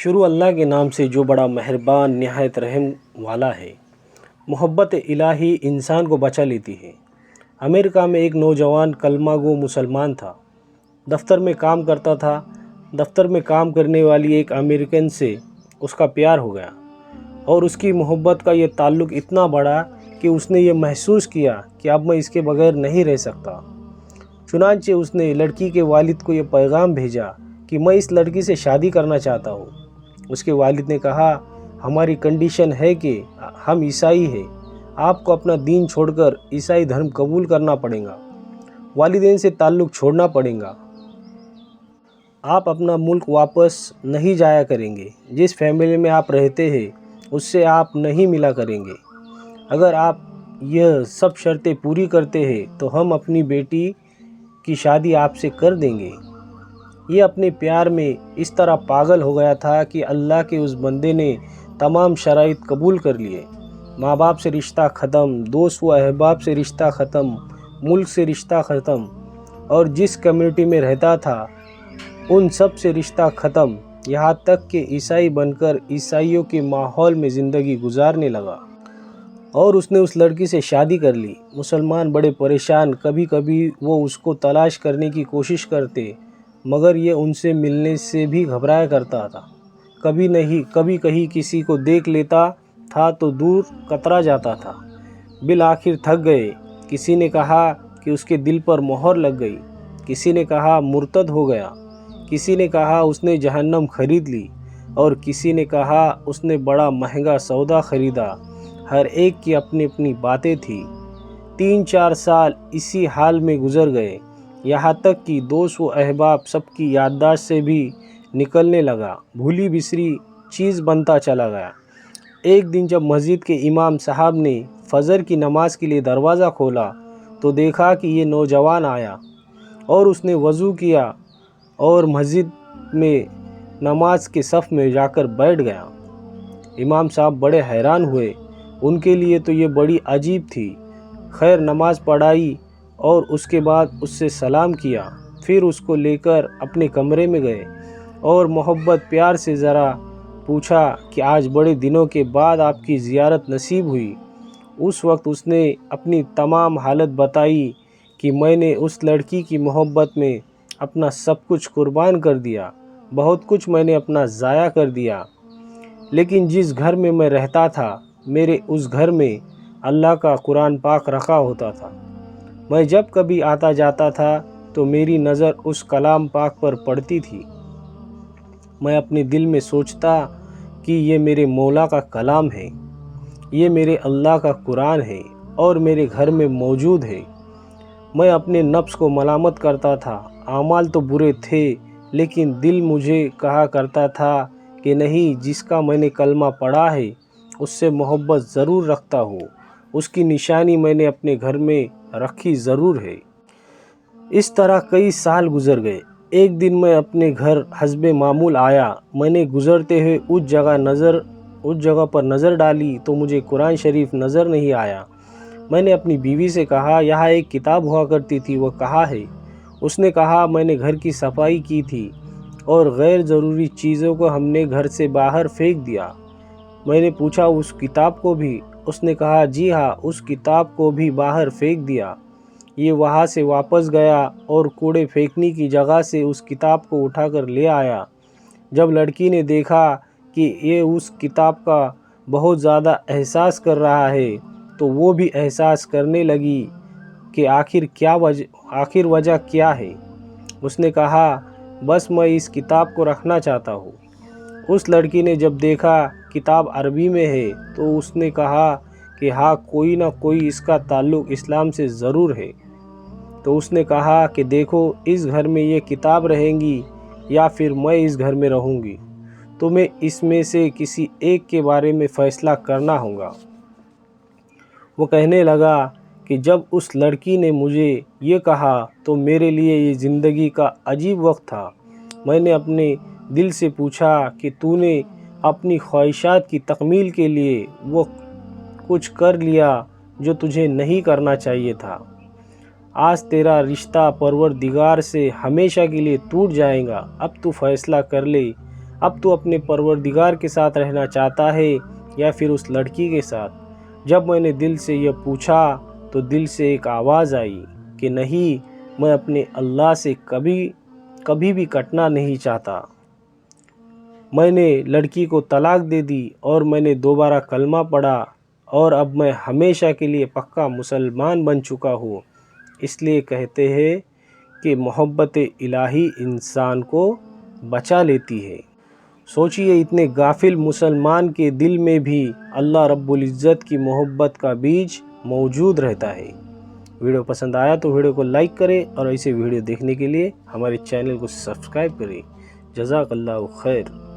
شروع اللہ کے نام سے جو بڑا مہربان نہایت رحم والا ہے۔ محبت الہی انسان کو بچا لیتی ہے۔ امریکہ میں ایک نوجوان کلمہ گو مسلمان تھا۔ دفتر میں کام کرتا تھا۔ دفتر میں کام کرنے والی ایک امریکن سے اس کا پیار ہو گیا اور اس کی محبت کا یہ تعلق اتنا بڑا کہ اس نے یہ محسوس کیا کہ اب میں اس کے بغیر نہیں رہ سکتا۔ چنانچہ اس نے لڑکی کے والد کو یہ پیغام بھیجا کہ میں اس لڑکی سے شادی کرنا چاہتا ہوں۔ اس کے والد نے کہا، ہماری کنڈیشن ہے کہ ہم عیسائی ہیں، آپ کو اپنا دین چھوڑ کر عیسائی دھرم قبول کرنا پڑے گا، والدین سے تعلق چھوڑنا پڑے گا، آپ اپنا ملک واپس نہیں جایا کریں گے، جس فیملی میں آپ رہتے ہیں اس سے آپ نہیں ملا کریں گے۔ اگر آپ یہ سب شرطیں پوری کرتے ہیں تو ہم اپنی بیٹی کی شادی آپ سے کر دیں گے۔ یہ اپنے پیار میں اس طرح پاگل ہو گیا تھا کہ اللہ کے اس بندے نے تمام شرائط قبول کر لیے۔ ماں باپ سے رشتہ ختم، دوست و احباب سے رشتہ ختم، ملک سے رشتہ ختم، اور جس کمیونٹی میں رہتا تھا ان سب سے رشتہ ختم، یہاں تک کہ عیسائی بن کر عیسائیوں کے ماحول میں زندگی گزارنے لگا۔ اور اس نے اس لڑکی سے شادی کر لی۔ مسلمان بڑے پریشان، کبھی کبھی وہ اس کو تلاش کرنے کی کوشش کرتے، مگر یہ ان سے ملنے سے بھی گھبرایا کرتا تھا۔ کبھی کہیں کسی کو دیکھ لیتا تھا تو دور کترا جاتا تھا۔ بالآخر تھک گئے۔ کسی نے کہا کہ اس کے دل پر مہر لگ گئی، کسی نے کہا مرتد ہو گیا، کسی نے کہا اس نے جہنم خرید لی، اور کسی نے کہا اس نے بڑا مہنگا سودا خریدا۔ ہر ایک کی اپنی اپنی باتیں تھیں۔ 3-4 سال اسی حال میں گزر گئے، یہاں تک کہ دوست و احباب سب کی یادداشت سے بھی نکلنے لگا، بھولی بسری چیز بنتا چلا گیا۔ ایک دن جب مسجد کے امام صاحب نے فجر کی نماز کے لیے دروازہ کھولا تو دیکھا کہ یہ نوجوان آیا اور اس نے وضو کیا اور مسجد میں نماز کے صف میں جا کر بیٹھ گیا۔ امام صاحب بڑے حیران ہوئے، ان کے لیے تو یہ بڑی عجیب تھی۔ خیر نماز پڑھائی اور اس کے بعد اس سے سلام کیا، پھر اس کو لے کر اپنے کمرے میں گئے اور محبت پیار سے ذرا پوچھا کہ آج بڑے دنوں کے بعد آپ کی زیارت نصیب ہوئی۔ اس وقت اس نے اپنی تمام حالت بتائی کہ میں نے اس لڑکی کی محبت میں اپنا سب کچھ قربان کر دیا، بہت کچھ میں نے اپنا ضائع کر دیا، لیکن جس گھر میں میں رہتا تھا میرے اس گھر میں اللہ کا قرآن پاک رکھا ہوتا تھا۔ میں جب کبھی آتا جاتا تھا تو میری نظر اس کلام پاک پر پڑتی تھی۔ میں اپنے دل میں سوچتا کہ یہ میرے مولا کا کلام ہے، یہ میرے اللہ کا قرآن ہے اور میرے گھر میں موجود ہے۔ میں اپنے نفس کو ملامت کرتا تھا، اعمال تو برے تھے لیکن دل مجھے کہا کرتا تھا کہ نہیں، جس کا میں نے کلمہ پڑھا ہے اس سے محبت ضرور رکھتا ہوں، اس کی نشانی میں نے اپنے گھر میں رکھی ضرور ہے۔ اس طرح کئی سال گزر گئے۔ ایک دن میں اپنے گھر حسب معمول آیا۔ میں نے گزرتے ہوئے اس جگہ پر نظر ڈالی تو مجھے قرآن شریف نظر نہیں آیا۔ میں نے اپنی بیوی سے کہا، یہاں ایک کتاب ہوا کرتی تھی، وہ کہاں ہے؟ اس نے کہا، میں نے گھر کی صفائی کی تھی اور غیر ضروری چیزوں کو ہم نے گھر سے باہر پھینک دیا۔ میں نے پوچھا، اس کتاب کو بھی؟ اس نے کہا، جی ہاں، اس کتاب کو بھی باہر پھینک دیا۔ یہ وہاں سے واپس گیا اور کوڑے پھینکنے کی جگہ سے اس کتاب کو اٹھا کر لے آیا۔ جب لڑکی نے دیکھا کہ یہ اس کتاب کا بہت زیادہ احساس کر رہا ہے تو وہ بھی احساس کرنے لگی کہ آخر وجہ کیا ہے۔ اس نے کہا، بس میں اس کتاب کو رکھنا چاہتا ہوں۔ اس لڑکی نے جب دیکھا کتاب عربی میں ہے تو اس نے کہا کہ ہاں، کوئی نہ کوئی اس کا تعلق اسلام سے ضرور ہے۔ تو اس نے کہا کہ دیکھو، اس گھر میں یہ کتاب رہیں گی یا پھر میں اس گھر میں رہوں گی، تمہیں اس میں سے کسی ایک کے بارے میں فیصلہ کرنا ہوگا۔ وہ کہنے لگا کہ جب اس لڑکی نے مجھے یہ کہا تو میرے لیے یہ زندگی کا عجیب وقت تھا۔ میں نے اپنے دل سے پوچھا کہ تو نے اپنی خواہشات کی تکمیل کے لیے وہ کچھ کر لیا جو تجھے نہیں کرنا چاہیے تھا۔ آج تیرا رشتہ پروردگار سے ہمیشہ کے لیے ٹوٹ جائے گا، اب تو فیصلہ کر لے، اب تو اپنے پروردگار کے ساتھ رہنا چاہتا ہے یا پھر اس لڑکی کے ساتھ؟ جب میں نے دل سے یہ پوچھا تو دل سے ایک آواز آئی کہ نہیں، میں اپنے اللہ سے کبھی بھی کٹنا نہیں چاہتا۔ میں نے لڑکی کو طلاق دے دی اور میں نے دوبارہ کلمہ پڑھا اور اب میں ہمیشہ کے لیے پکا مسلمان بن چکا ہوں۔ اس لیے کہتے ہیں کہ محبت الہی انسان کو بچا لیتی ہے۔ سوچئے، اتنے غافل مسلمان کے دل میں بھی اللہ رب العزت کی محبت کا بیج موجود رہتا ہے۔ ویڈیو پسند آیا تو ویڈیو کو لائک کریں اور ایسے ویڈیو دیکھنے کے لیے ہمارے چینل کو سبسکرائب کریں۔ جزاک اللہ خیر۔